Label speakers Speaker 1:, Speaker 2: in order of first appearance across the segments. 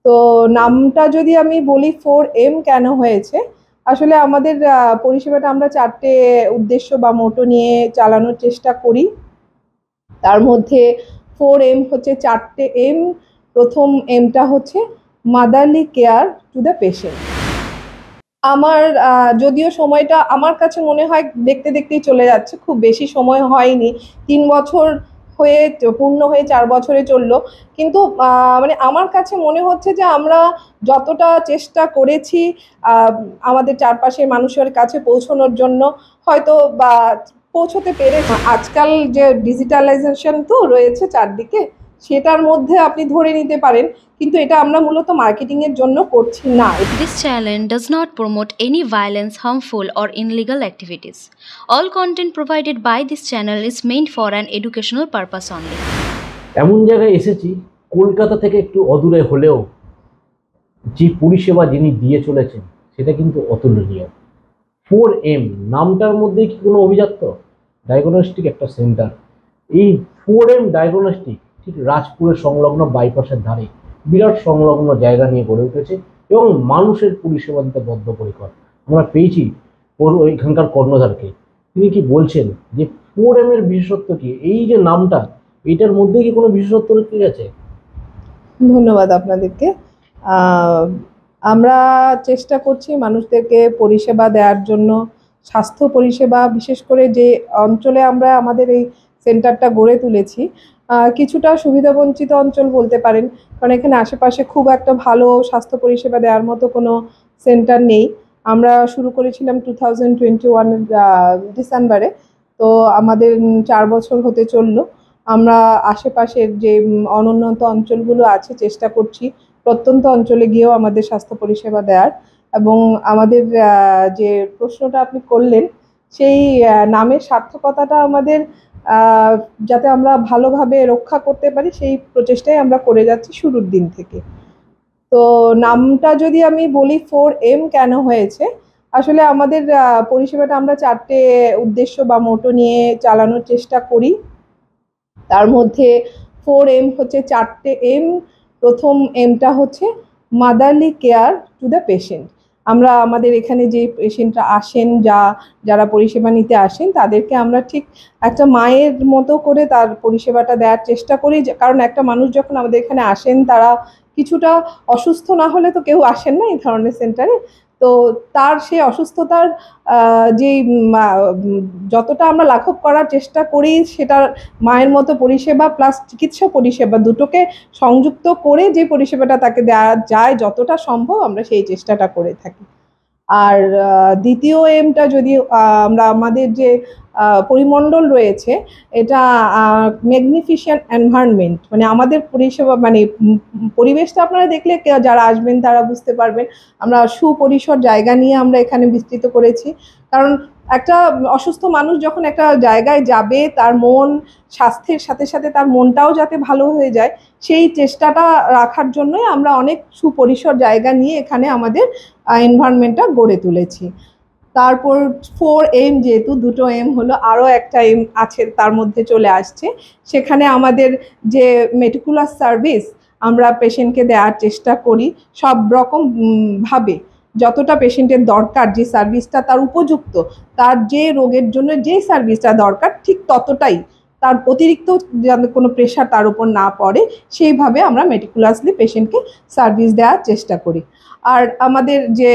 Speaker 1: তো নামটা যদি আমি বলি 4M কেন হয়েছে, আসলে আমাদের পরিষেবাটা আমরা 4টে উদ্দেশ্য বা মোটো নিয়ে চালানোর চেষ্টা করি। তার মধ্যে 4M হচ্ছে 4টে এম। প্রথম এমটা হচ্ছে motherly care to the patient. আমার যদিও সময়টা আমার কাছে মনে হয় দেখতে দেখতেই চলে যাচ্ছে, খুব বেশি সময় হয়নি, 3 বছর হয়ে পূর্ণ হয়ে 4 বছরে চললো, কিন্তু মানে আমার কাছে মনে হচ্ছে যে আমরা যতটা চেষ্টা করেছি আমাদের চারপাশের মানুষের কাছে পৌঁছানোর জন্য, হয়তো বা পৌঁছতে পেরেছি। আজকাল যে ডিজিটালাইজেশন তো রয়েছে চারদিকে, সেটার মধ্যে আপনি ধরে নিতে পারেন, কিন্তু এটা আমরা মূলত মার্কেটিং এর জন্য করছি না।
Speaker 2: This channel does not promote any violence, harmful, or illegal activities. All content provided by this channel is meant for an educational purpose only.
Speaker 3: এমন জায়গায় এসেছি কলকাতা থেকে একটু অদূরে হলেও যে পরিষেবা যিনি দিয়ে চলেছেন সেটা কিন্তু অতুলনীয়। 4M নামটার মধ্যে কি কোনো অভিজাত্য? ডায়াগনস্টিক একটা সেন্টার। এই 4M ডায়াগনস্টিক ঠিক রাজপুরের সংলগ্ন বাইপাসের ধারে বিরাট সংলগ্ন জায়গা নিয়ে গড়ে উঠেছে এবং মানুষের পরিষেবা দিতে বদ্ধপরিকর। আমরা পেয়েছি এখানকার কর্ণধারকে, তিনি কি বলছেন যে 4M এর বিশেষত্ব কি, এই যে নামটা এইটার মধ্যে কি কোনো বিশেষত্ব রয়ে গেছে?
Speaker 1: ধন্যবাদ আপনাদেরকে। আমরা চেষ্টা করছি মানুষদেরকে পরিষেবা দেওয়ার জন্য। স্বাস্থ্য পরিষেবা বিশেষ করে যে অঞ্চলে আমরা আমাদের এই সেন্টারটা গড়ে তুলেছি, কিছুটা সুবিধাবঞ্চিত অঞ্চল বলতে পারেন, কারণ এখানে আশেপাশে খুব একটা ভালো স্বাস্থ্য পরিষেবা দেওয়ার মতো কোনো সেন্টার নেই। আমরা শুরু করেছিলাম 2021 ডিসেম্বরে, তো আমাদের 4 বছর হতে চললো। আমরা আশেপাশের যে অনুন্নত অঞ্চলগুলো আছে চেষ্টা করছি প্রত্যন্ত অঞ্চলে গিয়েও আমাদের স্বাস্থ্য পরিষেবা দেওয়ার। এবং আমাদের যে প্রশ্নটা আপনি করলেন, সেই নামের সার্থকতাটা আমাদের যাতে আমরা ভালোভাবে রক্ষা করতে পারি সেই প্রচেষ্টাই আমরা করে যাচ্ছি শুরুর দিন থেকে। তো নামটা যদি আমি বলি 4M কেন হয়েছে, আসলে আমাদের পরিষেবাটা আমরা 4টে উদ্দেশ্য বা মোটো নিয়ে চালানোর চেষ্টা করি। তার মধ্যে 4M হচ্ছে 4টে এম। প্রথম এমটা হচ্ছে motherly care to the patient. আমরা আমাদের এখানে যে পেশেন্টরা আসেন, যারা পরিষেবা নিতে আসেন, তাদেরকে আমরা ঠিক একটা মায়ের মতো করে তার পরিষেবাটা দেওয়ার চেষ্টা করি। কারণ একটা মানুষ যখন আমাদের এখানে আসেন, তারা কিছুটা অসুস্থ না হলে তো কেউ আসেন না এই ধরনের সেন্টারে। তো তার সেই অসুস্থতার যে যতটা আমরা লাঘব করার চেষ্টা করি, সেটার মায়ের মতো পরিষেবা প্লাস চিকিৎসা পরিষেবা দুটোকে সংযুক্ত করে যে পরিষেবাটা তাকে দেওয়া যায় যতটা সম্ভব, আমরা সেই চেষ্টাটা করে থাকি। আর দ্বিতীয় এমটা যদি আমরা আমাদের যে পরিমণ্ডল রয়েছে, এটা ম্যাগনিফিসেন্ট এনভায়রনমেন্ট, মানে আমাদের পরিষেবা মানে পরিবেশটা আপনারা দেখলে যারা আসবেন তারা বুঝতে পারবেন আমরা সুপরিসর জায়গা নিয়ে আমরা এখানে বিস্তৃত করেছি। কারণ একটা অসুস্থ মানুষ যখন একটা জায়গায় যাবে, তার মন স্বাস্থ্যের সাথে সাথে তার মনটাও যাতে ভালো হয়ে যায়, সেই চেষ্টাটা রাখার জন্যই আমরা অনেক সুপরিসর জায়গা নিয়ে এখানে আমাদের এনভায়রনমেন্টটা গড়ে তুলেছি। তারপর 4M, যেহেতু দুটো এম হলো, আরও একটা এম আছে তার মধ্যে চলে আসছে। সেখানে আমাদের যে মেটিকুলাস সার্ভিস আমরা পেশেন্টকে দেওয়ার চেষ্টা করি সব রকম ভাবে, যতটা পেশেন্টের দরকার, যে সার্ভিসটা তার উপযুক্ত, তার যে রোগের জন্য যে সার্ভিসটা দরকার ঠিক ততটাই, তার অতিরিক্ত যাতে কোনো প্রেশার তার উপর না পড়ে, সেইভাবে আমরা মেটিকুলাসলি পেশেন্টকে সার্ভিস দেওয়ার চেষ্টা করি। আর আমাদের যে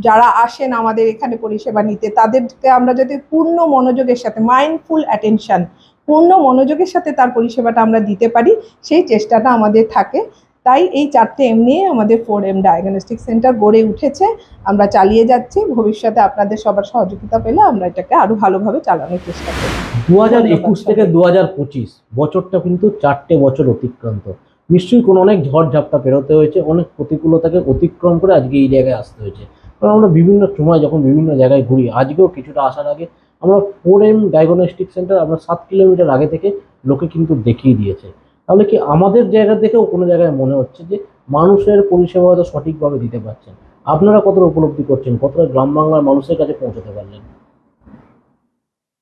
Speaker 1: যারা আসেন আমাদের এখানে পরিষেবা নিতে, তাদেরকে আমরা যাতে পূর্ণ মনোযোগের সাথে, মাইন্ডফুল অ্যাটেনশন, পূর্ণ মনোযোগের সাথে তার পরিষেবাটা আমরা দিতে পারি, সেই চেষ্টাটা আমাদের থাকে। তাই এই 4টে এম নিয়ে আমাদের 4M ডায়াগনস্টিক সেন্টার গড়ে উঠেছে, আমরা চালিয়ে যাচ্ছি। ভবিষ্যতে আপনাদের সবার সহযোগিতা পেলে আমরা এটাকে আরো ভালোভাবে চালানোর চেষ্টা করি।
Speaker 3: 2021 থেকে 2025 বছরটা কিন্তু 4টে বছর অতিক্রান্ত। নিশ্চয়ই কোনো অনেক ঝড় ঝাপটা পেরোতে হয়েছে, অনেক প্রতিকূলতাকে অতিক্রম করে আজকে এই জায়গায় আসতে হয়েছে। কারণ আমরা বিভিন্ন সময় যখন বিভিন্ন জায়গায় ঘুরি, আজকেও কিছুটা আসার আগে আমরা 4M ডায়াগনস্টিক সেন্টার আমরা 7 কিলোমিটার আগে থেকে লোকে কিন্তু দেখিয়ে দিয়েছে। তাহলে কি আমাদের জায়গা থেকেও কোনো জায়গায় মনে হচ্ছে যে মানুষের পরিষেবা হয়তো সঠিকভাবে দিতে পারছেন? আপনারা কতটা উপলব্ধি করছেন, কতটা গ্রাম বাংলার মানুষের কাছে পৌঁছতে পারলেন?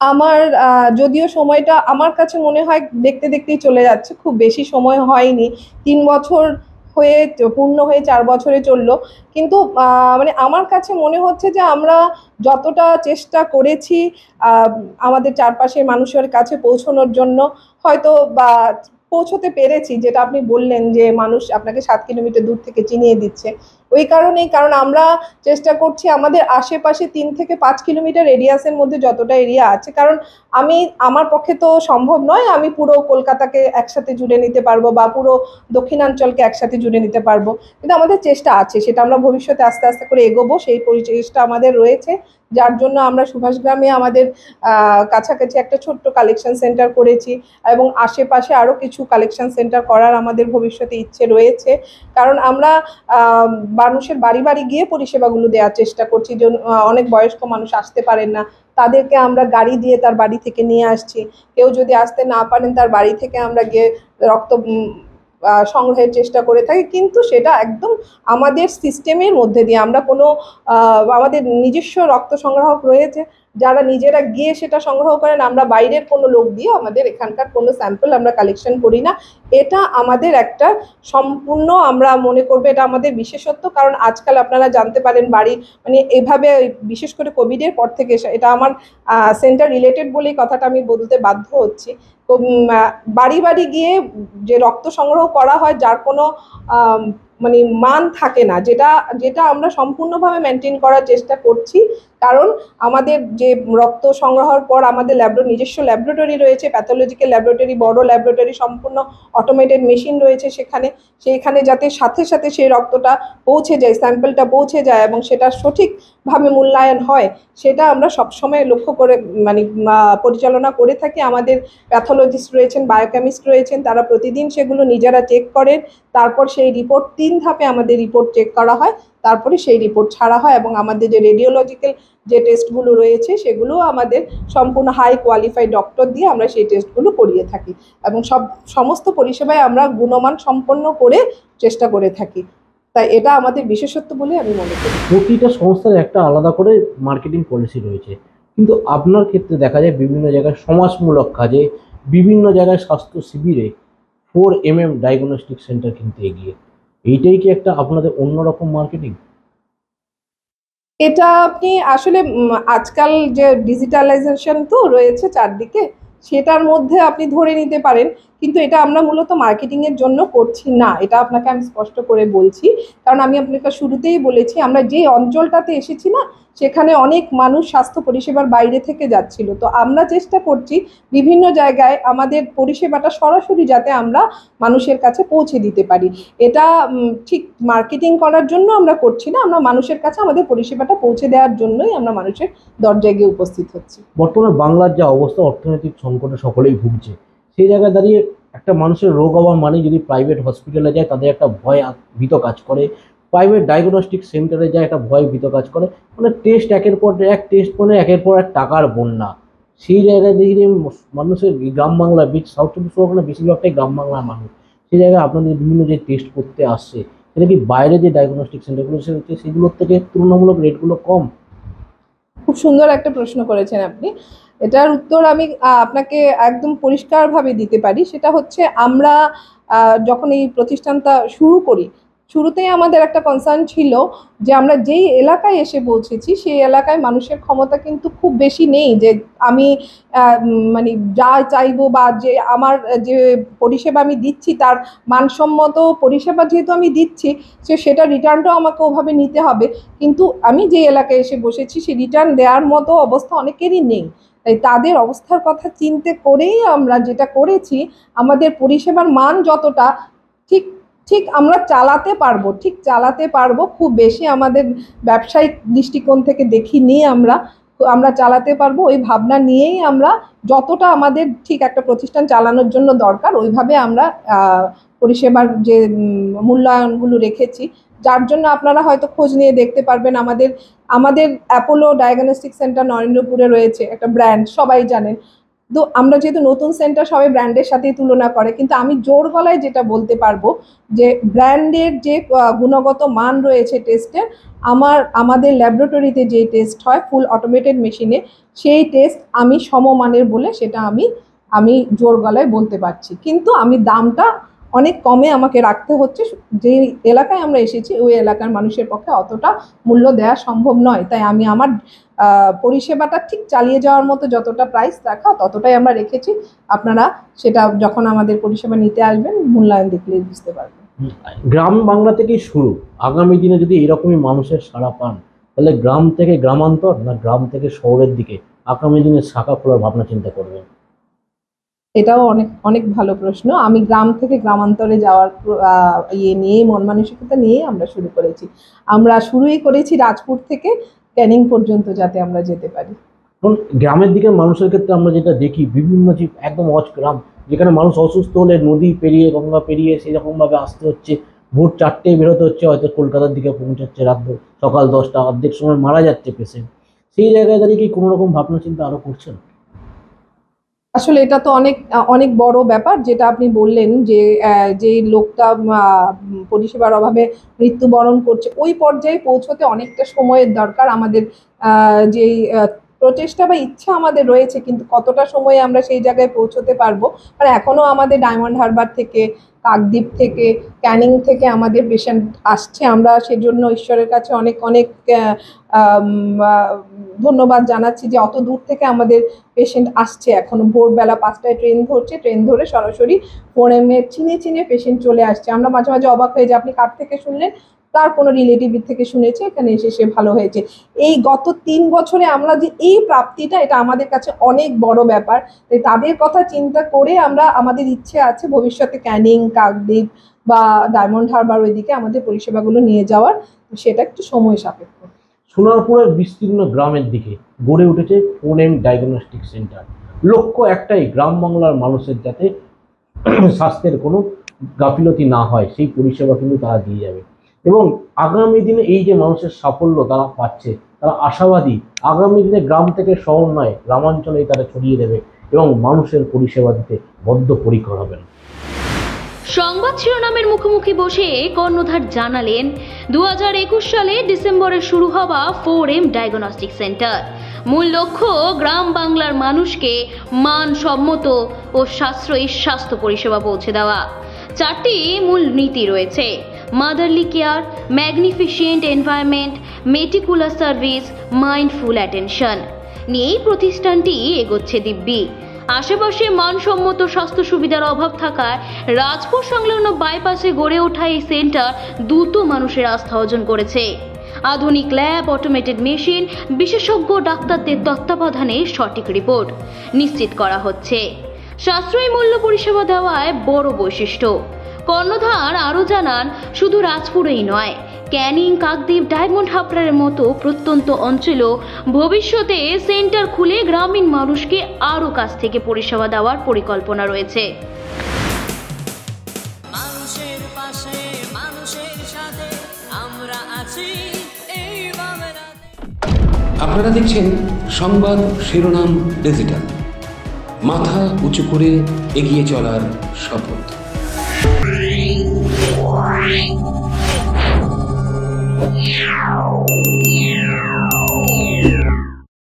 Speaker 1: আমার যদিও সময়টা আমার কাছে মনে হয় দেখতে দেখতেই চলে যাচ্ছে, খুব বেশি সময় হয়নি, 3 বছর পূর্ণ হয়ে 4 বছরে চললো, কিন্তু মানে আমার কাছে মনে হচ্ছে যে আমরা যতটা চেষ্টা করেছি আমাদের চারপাশের মানুষের কাছে পৌঁছানোর জন্য, হয়তো বা পৌঁছতে পেরেছি। যেটা আপনি বললেন যে মানুষ আপনাকে 7 কিলোমিটার দূর থেকে চিনিয়ে দিচ্ছে, ওই কারণেই, কারণ আমরা চেষ্টা করছি আমাদের আশেপাশে 3 থেকে 5 কিলোমিটার রেডিয়াসের মধ্যে যতটা এরিয়া আছে, কারণ আমার পক্ষে তো সম্ভব নয় আমি পুরো কলকাতাকে একসাথে জুড়ে নিতে পারবো বা পুরো দক্ষিণাঞ্চলকে একসাথে জুড়ে নিতে পারবো, কিন্তু আমাদের চেষ্টা আছে, সেটা আমরা ভবিষ্যতে আস্তে আস্তে করে এগোবো, সেই চেষ্টা আমাদের রয়েছে। যার জন্য আমরা সুভাষগ্রামে আমাদের কাছাকাছি একটা ছোট্ট কালেকশন সেন্টার করেছি, এবং আশেপাশে আরও কিছু কালেকশন সেন্টার করার আমাদের ভবিষ্যতে ইচ্ছে রয়েছে। কারণ আমরা মানুষের বাড়ি বাড়ি গিয়ে পরিষেবাগুলো দেওয়ার চেষ্টা করছি। যে অনেক বয়স্ক মানুষ আসতে পারেন না, তাদেরকে আমরা গাড়ি দিয়ে তার বাড়ি থেকে নিয়ে আসছি। কেউ যদি আসতে না পারেন, তার বাড়ি থেকে আমরা গিয়ে রক্ত সংগ্রহের চেষ্টা করে থাকি, কিন্তু সেটা একদম আমাদের সিস্টেমের মধ্যে দিয়ে। আমরা কোনো আমাদের নিজস্ব রক্ত সংগ্রাহক রয়েছে, যারা নিজেরা গিয়ে সেটা সংগ্রহ করেন। আমরা বাইরের কোনো লোক দিয়ে আমাদের এখানকার কোনো স্যাম্পল আমরা কালেকশন করি না। এটা আমাদের একটা সম্পূর্ণ, আমরা মনে করবো এটা আমাদের বিশেষত্ব। কারণ আজকাল আপনারা জানতে পারেন বাড়ি মানে এভাবে, বিশেষ করে কোভিডের পর থেকে, এটা আমার সেন্টার রিলেটেড বলেই কথাটা আমি বলতে বাধ্য হচ্ছি। তো বাড়ি বাড়ি গিয়ে যে রক্ত সংগ্রহ করা হয়, যার কোনো মানে মান থাকে না, যেটা যেটা আমরা সম্পূর্ণভাবে মেনটেন করার চেষ্টা করছি। কারণ আমাদের যে রক্ত সংগ্রহের পর আমাদের নিজস্ব ল্যাবরেটরি রয়েছে, প্যাথোলজিক্যাল ল্যাবরেটরি, বড় ল্যাবরেটরি, সম্পূর্ণ অটোমেটেড মেশিন রয়েছে সেইখানে যাতে সাথে সাথে সেই রক্তটা পৌঁছে যায়, স্যাম্পলটা পৌঁছে যায় এবং সেটা সঠিকভাবে মূল্যায়ন হয়, সেটা আমরা সবসময় লক্ষ্য করে মানে পরিচালনা করে থাকি। আমাদের প্যাথোলজিস্ট রয়েছেন, বায়োকেমিস্ট রয়েছেন, তারা প্রতিদিন সেগুলো নিজেরা চেক করেন। তারপর সেই রিপোর্ট 3 ধাপে আমাদের রিপোর্ট চেক করা হয়, তারপরে সেই রিপোর্ট ছাড়া হয়। এবং আমাদের যে রেডিওলজিক্যাল যে টেস্টগুলো রয়েছে, সেগুলো আমাদের সম্পূর্ণ হাই কোয়ালিফাইড ডক্টর দিয়ে আমরা সেই টেস্টগুলো করিয়ে থাকি, এবং সমস্ত পরিষেবায় আমরা গুণমান সম্পন্ন করে চেষ্টা করে থাকি। তাই এটা আমাদের বিশেষত্ব বলে আমি মনে করি।
Speaker 3: প্রতিটা সংস্থার একটা আলাদা করে মার্কেটিং পলিসি রয়েছে, কিন্তু আপনার ক্ষেত্রে দেখা যায় বিভিন্ন জায়গায় সমাজমূলক কাজে, বিভিন্ন জায়গায় স্বাস্থ্য শিবিরে 4mm ডায়াগনস্টিক সেন্টার কিন্তু এগিয়ে। এইটাই কি একটা আপনাদের অন্যরকম মার্কেটিং?
Speaker 1: এটা আপনি আসলে আজকাল যে ডিজিটালাইজেশন তো রয়েছে চারদিকে, সেটার মধ্যে আপনি ধরে নিতে পারেন, কিন্তু এটা আমরা মূলত মার্কেটিংয়ের জন্য করছি না, এটা আপনাকে আমি স্পষ্ট করে বলছি। কারণ আমি আপনাকে শুরুতেই বলেছি, আমরা যে অঞ্চলটাতে এসেছি না, সেখানে অনেক মানুষ স্বাস্থ্য পরিষেবার বাইরে থেকে যাচ্ছিল। তো আমরা চেষ্টা করছি বিভিন্ন জায়গায় আমাদের পরিষেবাটা সরাসরি যাতে আমরা মানুষের কাছে পৌঁছে দিতে পারি। এটা ঠিক মার্কেটিং করার জন্য আমরা করছি না, আমরা মানুষের কাছে আমাদের পরিষেবাটা পৌঁছে দেওয়ার জন্যই আমরা মানুষের দরজায় গিয়ে উপস্থিত হচ্ছি।
Speaker 3: বর্তমানে বাংলার যা অবস্থা, অর্থনৈতিক সংকটে সকলেই ভুগছে, সেই জায়গায় দাঁড়িয়ে একটা মানুষের রোগ হওয়ার মানে যদি প্রাইভেট হসপিটালে যায় তাদের একটা ভয় ভীত কাজ করে, প্রাইভেট ডায়াগনস্টিক সেন্টারে যায় একটা ভয় ভীত কাজ করে, মানে টেস্ট একের পর এক টেস্ট, মানে একের পর এক টাকার বন্যা। সেই জায়গায় দেখি যে মানুষের গ্রাম বাংলা, সাউথ চব্বিশ পরগনা বেশিরভাগটাই গ্রাম বাংলার মানুষ, সেই জায়গায় আপনাদের বিভিন্ন যে টেস্ট করতে আসছে, সেটা কি বাইরে যে ডায়াগনস্টিক সেন্টারগুলো সেগুলোর থেকে তুলনামূলক রেটগুলো কম?
Speaker 1: খুব সুন্দর একটা প্রশ্ন করেছেন আপনি। এটার উত্তর আমি আপনাকে একদম পরিষ্কারভাবে দিতে পারি। সেটা হচ্ছে, আমরা যখন এই প্রতিষ্ঠানটা শুরু করি, শুরুতেই আমাদের একটা কনসার্ন ছিল যে আমরা যেই এলাকায় এসে পৌঁছেছি, সেই এলাকায় মানুষের ক্ষমতা কিন্তু খুব বেশি নেই যে আমি মানে যা চাইবো বা যে আমার যে পরিষেবা আমি দিচ্ছি তার মানসম্মত পরিষেবা যেহেতু আমি দিচ্ছি, সেটা রিটার্নটাও আমাকে ওভাবে নিতে হবে। কিন্তু আমি যে এলাকায় এসে বসেছি, সেই রিটার্ন দেওয়ার মতো অবস্থা অনেকেরই নেই। তাই তাদের অবস্থার কথা চিন্তা করেই আমরা যেটা করেছি, আমাদের পরিষেবার মান যতটা ঠিক ঠিক আমরা চালাতে পারবো, খুব বেশি আমাদের ব্যবসায়িক দৃষ্টিকোণ থেকে দেখিনি আমরা চালাতে পারবো, ওই ভাবনা নিয়েই আমরা যতটা আমাদের ঠিক একটা প্রতিষ্ঠান চালানোর জন্য দরকার, ওইভাবে আমরা পরিষেবার যে মূল্যায়নগুলো রেখেছি। যার জন্য আপনারা হয়তো খোঁজ নিয়ে দেখতে পারবেন, আমাদের অ্যাপোলো ডায়াগনস্টিক সেন্টার নরেন্দ্রপুরে রয়েছে, একটা ব্র্যান্ড, সবাই জানেন। তো আমরা যেহেতু নতুন সেন্টার, সবাই ব্র্যান্ডের সাথেই তুলনা করে, কিন্তু আমি জোর গলায় যেটা বলতে পারবো যে ব্র্যান্ডের যে গুণগত মান রয়েছে টেস্টের, আমাদের ল্যাবরেটরিতে যে টেস্ট হয় ফুল অটোমেটেড মেশিনে, সেই টেস্ট আমি সমমানের বলে সেটা আমি জোর গলায় বলতে পারছি। কিন্তু আমি দামটা অনেক কমে আমাকে রাখতে হচ্ছে। যে এলাকায় আমরা এসেছি ওই এলাকার মানুষের পক্ষে অতটা মূল্য দেওয়া সম্ভব নয়, তাই আমি আমার পরিষেবাটা ঠিক চালিয়ে যাওয়ার মতো যতটা প্রাইস রাখা ততটাই আমরা রেখেছি। আপনারা সেটা যখন আমাদের পরিষেবা নিতে আসবেন মূল্যায়ন দেখলেই বুঝতে পারবেন।
Speaker 3: গ্রাম বাংলা থেকেই শুরু, আগামী দিনে যদি এরকমই মানুষের সাড়া পান তাহলে গ্রাম থেকে গ্রামান্তর না গ্রাম থেকে শহরের দিকে আগামী দিনে শাখা খোলার ভাবনা চিন্তা করবেন?
Speaker 1: এটাও অনেক অনেক ভালো প্রশ্ন। আমি গ্রাম থেকে গ্রামান্তরে যাওয়ার নিয়ে মন মানসিকতা নিয়ে আমরা শুরু করেছি। আমরা শুরুই করেছি রাজপুর থেকে ক্যানিং পর্যন্ত যাতে আমরা যেতে পারি।
Speaker 3: কারণ গ্রামের দিকের মানুষের ক্ষেত্রে আমরা যেটা দেখি বিভিন্ন যে একদম অজ গ্রাম, যেখানে মানুষ অসুস্থ হলে নদী পেরিয়ে গঙ্গা পেরিয়ে সেরকমভাবে আসতে হচ্ছে, ভোর 4টেয় বেরোতে হচ্ছে, হয়তো কলকাতার দিকে পৌঁছাচ্ছে রাত সকাল 10টা, অর্ধেক সময় মারা যাচ্ছে পেশেন্ট। সেই জায়গায় দাঁড়িয়ে কি কোনো রকম ভাবনা চিন্তা আরো করছেন?
Speaker 1: আসলে এটা তো অনেক অনেক বড় ব্যাপার যেটা আপনি বললেন, যে লোকটা পরিষেবার অভাবে মৃত্যুবরণ করছে, ওই পর্যায়ে পৌঁছতে অনেকটা সময়ের দরকার। আমাদের যেই প্রচেষ্টা বা ইচ্ছা আমাদের রয়েছে, কিন্তু কতটা সময়ে আমরা সেই জায়গায় পৌঁছতে পারবো। আর এখনো আমাদের ডায়মন্ড হারবার থেকে, কাকদ্বীপ থেকে, ক্যানিং থেকে আমাদের পেশেন্ট আসছে। আমরা সেজন্য ঈশ্বরের কাছে অনেক অনেক ধন্যবাদ জানাচ্ছি যে অত দূর থেকে আমাদের পেশেন্ট আসছে। এখনো ভোরবেলা 5টায় ট্রেন ধরছে, ট্রেন ধরে সরাসরি 4M চিনে চিনে পেশেন্ট চলে আসছে। আমরা মাঝে মাঝে অবাক হয়ে যাই, আপনি কার থেকে শুনলেন? তার কোনো রিলেটিভ থেকে শুনেছে, এখানে এসে সে ভালো হয়েছে। এই গত 3 বছরে আমরা যে এই প্রাপ্তিটা, এটা আমাদের কাছে অনেক বড় ব্যাপার। তাই তাদের কথা চিন্তা করে আমরা, আমাদের ইচ্ছে আছে ভবিষ্যতে ক্যানিং, কাকদ্বীপ বা ডায়মন্ড হারবার ওইদিকে আমাদের পরিষেবাগুলো নিয়ে যাওয়ার। সেটা একটু সময় সাপেক্ষ।
Speaker 3: সোনারপুরের বিস্তীর্ণ গ্রামের দিকে গড়ে উঠেছে 4M ডায়াগনস্টিক সেন্টার। লক্ষ্য একটাই, গ্রাম বাংলার মানুষের যাতে স্বাস্থ্যের কোনো গাফিলতি না হয় সেই পরিষেবা কিন্তু তারা দিয়ে যাবে। এবং আগামী দিনে এই যে মানুষের সাফল্য তারা পাচ্ছে, তারা আশাবাদী আগামী দিনে গ্রাম থেকে শহর নয় গ্রামাঞ্চলেই তারা ছড়িয়ে দেবে এবং মানুষের পরিষেবা দিতে বদ্ধপরিকর হবেন।
Speaker 2: সংবাদ শিরোনামের মুখোমুখি বসে কর্ণধার জানালেন 2021 সালে ডিসেম্বরে শুরু হওয়া 4M ডায়াগনস্টিক সেন্টার। মূল লক্ষ্য গ্রাম বাংলার মানুষকে মানসম্মত ও সাশ্রয়ী স্বাস্থ্য পরিষেবা পৌঁছে দেওয়া। 4টি মূল নীতি রয়েছে: motherly care, magnificent environment, meticulous service, mindful attention নিয়ে এই প্রতিষ্ঠানটি এগোচ্ছে দিব্যি। আশেপাশে মানসম্মত স্বাস্থ্য সুবিধার অভাব থাকায় রাজপুর সংলগ্ন বাইপাসে গড়ে ওঠা এই সেন্টার দ্রুত মানুষের আস্থা অর্জন করেছে। আধুনিক ল্যাব, অটোমেটেড মেশিন, বিশেষজ্ঞ ডাক্তারদের তত্ত্বাবধানে সঠিক রিপোর্ট নিশ্চিত করা হচ্ছে। সাশ্রয়ী মূল্য পরিষেবা দেওয়ায় বড় বৈশিষ্ট্য। কর্ণধার আরও জানান, শুধু রাজপুরেই নয়, ক্যানিং, কাকদ্বীপ, ডায়মন্ড হারবারের মতো প্রত্যন্ত অঞ্চলেও ভবিষ্যতে সেন্টার খুলে গ্রামীণ মানুষকে আরও কাছ থেকে পরিষেবা দেওয়ার পরিকল্পনা রয়েছে।
Speaker 4: মানুষের পাশে, মানুষের সাথে আমরা আছি এই বাংলাতে।
Speaker 5: আপনারা দেখছেন সংবাদ শিরোনাম ডিজিটাল, মাথা উঁচু করে এগিয়ে চলার শপথ। Yeah.